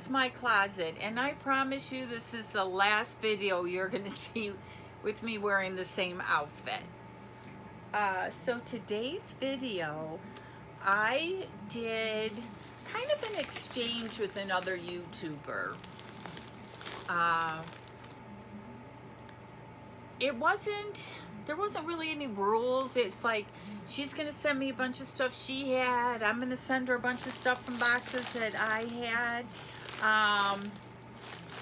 is my closet, and I promise you this is the last video you're gonna see with me wearing the same outfit. So today's video, I did kind of an exchange with another YouTuber. There wasn't really any rules. It's like she's gonna send me a bunch of stuff she had. I'm gonna send her a bunch of stuff from boxes that I had.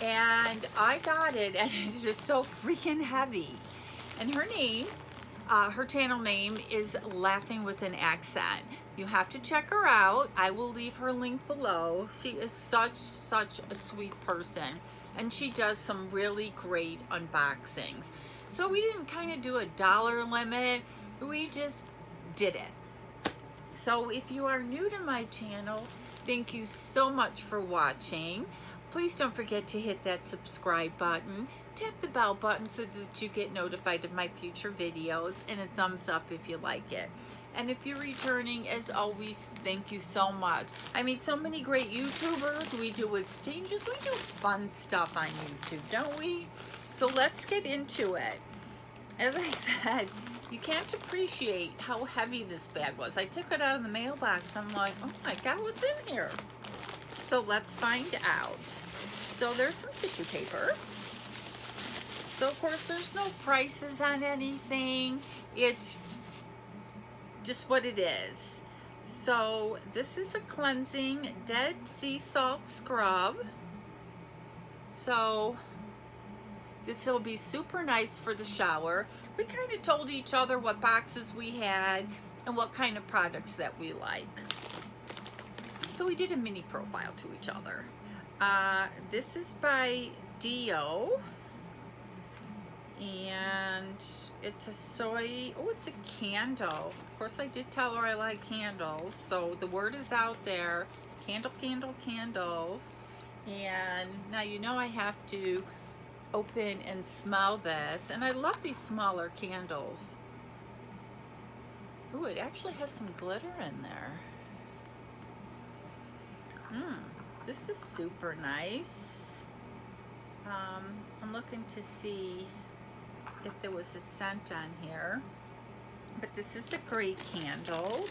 And I got it, and it is so freaking heavy. And her name, her channel name is Laughing with an Accent. You have to check her out. I will leave her link below. She is such a sweet person, and she does some really great unboxings. So we didn't kind of do a dollar limit, we just did it. So if you are new to my channel, thank you so much for watching. Please don't forget to hit that subscribe button, tap the bell button so that you get notified of my future videos, and a thumbs up if you like it. And if you're returning, as always, thank you so much. I meet so many great YouTubers. We do exchanges, we do fun stuff on YouTube, don't we? So let's get into it. As I said, you can't appreciate how heavy this bag was. I took it out of the mailbox. I'm like, oh my God, what's in here? So let's find out. So there's some tissue paper. So of course there's no prices on anything. It's just what it is. So this is a cleansing Dead Sea Salt scrub. So this will be super nice for the shower. We kind of told each other what boxes we had and what kind of products that we like. So we did a mini profile to each other. This is by Dio. And it's a soy, oh, it's a candle. Of course I did tell her I like candles. So the word is out there, candle, candle, candles. And now you know I have to open and smell this, and I love these smaller candles. Ooh, it actually has some glitter in there. This is super nice. I'm looking to see if there was a scent on here, but this is a great candle.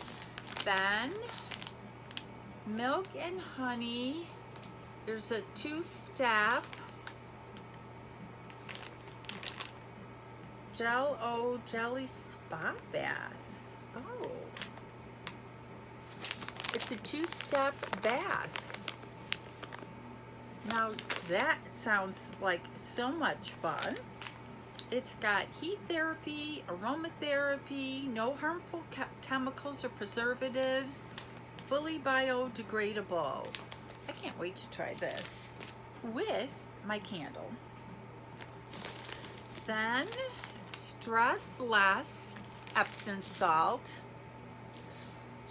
Then milk and honey. There's a 2-step jelly spa bath. Oh, it's a 2-step bath. Now that sounds like so much fun. It's got heat therapy, aromatherapy, no harmful chemicals or preservatives, fully biodegradable. I can't wait to try this with my candle. Then Stress Less Epsom salt.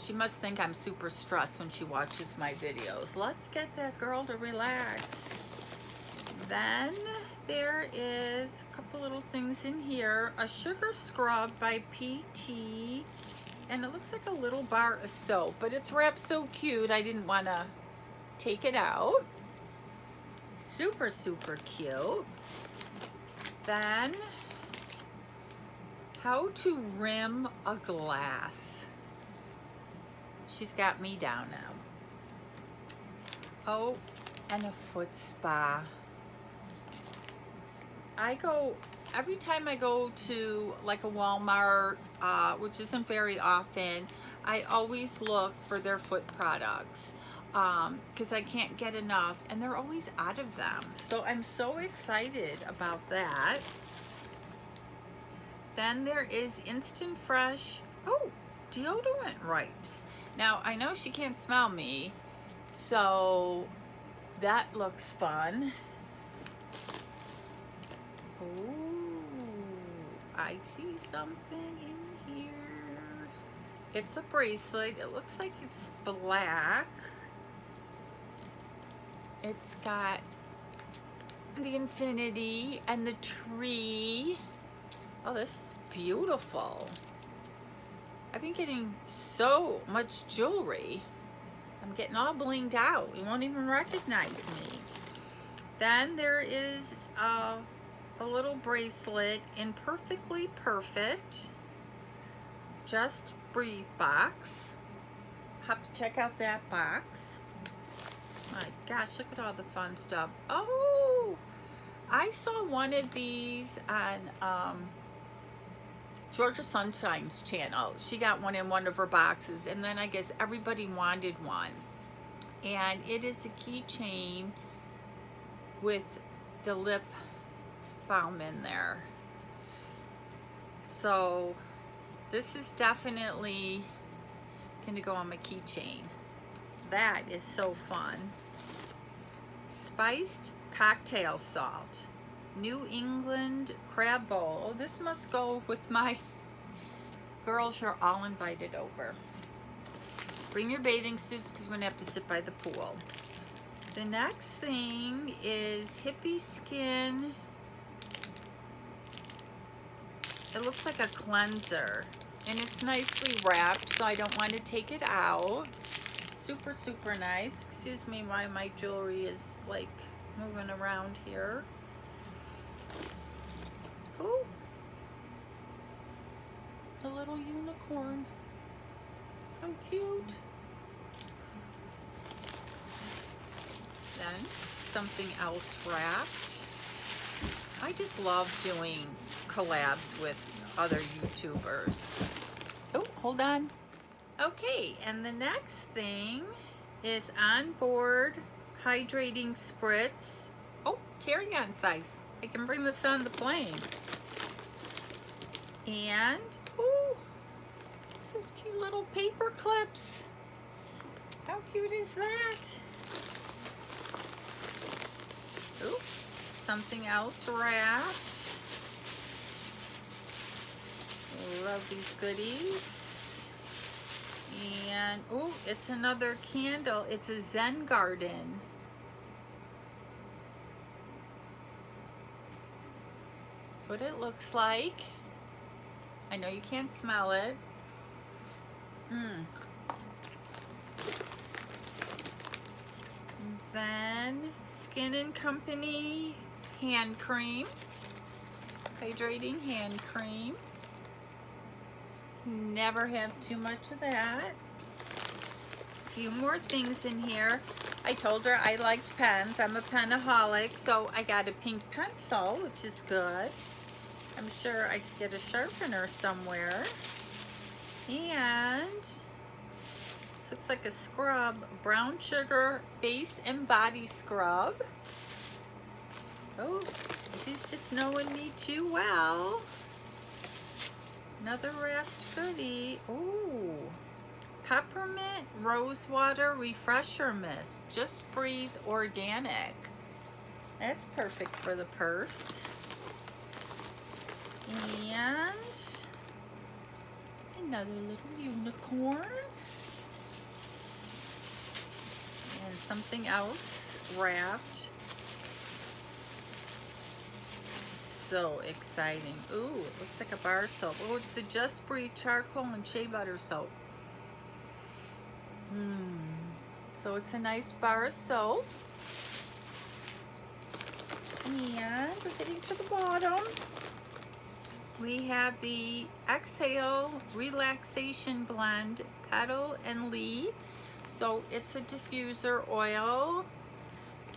She must think I'm super stressed when she watches my videos. Let's get that girl to relax. Then there is a couple little things in here. A sugar scrub by PT. And it looks like a little bar of soap, but it's wrapped so cute I didn't want to take it out. Super cute. Then how to rim a glass. She's got me down now. Oh, and a foot spa. Every time I go to like a Walmart, which isn't very often, I always look for their foot products because I can't get enough, and they're always out of them. So I'm so excited about that. Then there is Instant Fresh, deodorant wipes. Now I know she can't smell me, so that looks fun. Ooh, I see something in here. It's a bracelet. It looks like it's black. It's got the infinity and the tree. Oh, this is beautiful. I've been getting so much jewelry. I'm getting all blinged out. You won't even recognize me. Then there is a little bracelet in Perfectly Perfect Just Breathe box. Have to check out that box. My gosh, look at all the fun stuff. Oh, I saw one of these on Georgia Sunshine's channel. She got one in one of her boxes, and then I guess everybody wanted one. And it is a keychain with the lip balm in there. So this is definitely gonna go on my keychain. That is so fun. Spiced cocktail salt, New England crab bowl. Oh, this must go with my girls. You're all invited over. Bring your bathing suits because we're gonna have to sit by the pool. The next thing is Hippie Skin. It looks like a cleanser, and it's nicely wrapped, so I don't want to take it out. Super, super nice. Excuse me why my jewelry is like moving around here. Ooh, a little unicorn. How cute. Then something else wrapped. I just love doing collabs with other YouTubers. Oh, hold on. Okay, and the next thing is onboard hydrating spritz. Oh, carry-on size. I can bring this on the plane. And, ooh, those cute little paper clips. How cute is that? Ooh, something else wrapped. Love these goodies. And, ooh, it's another candle. It's a Zen Garden. That's what it looks like. I know you can't smell it. Then Skin and Company hand cream, hydrating hand cream. Never have too much of that. A few more things in here. I told her I liked pens. I'm a penaholic, so I got a pink pencil, which is good. I'm sure I could get a sharpener somewhere. And this looks like a scrub, brown sugar face and body scrub. Oh, she's just knowing me too well. Another wrapped goodie. Ooh, peppermint rosewater refresher mist. Just Breathe organic. That's perfect for the purse. And another little unicorn. And something else wrapped. So exciting. Ooh, it looks like a bar soap. Oh, it's the Just Breathe charcoal and shea butter soap. So it's a nice bar of soap. And we're getting to the bottom. We have the Exhale Relaxation Blend Petal and Leaf. So it's a diffuser oil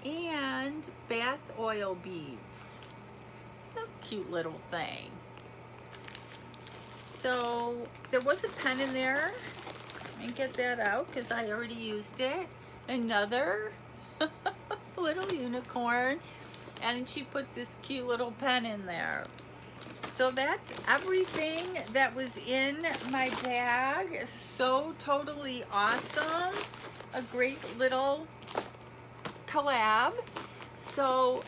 and bath oil beads. A cute little thing. So there was a pen in there. Let me get that out because I already used it. Another little unicorn. And she put this cute little pen in there. So that's everything that was in my bag. So totally awesome. A great little collab. So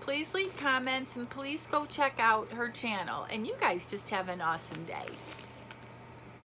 please leave comments and please go check out her channel. And you guys just have an awesome day.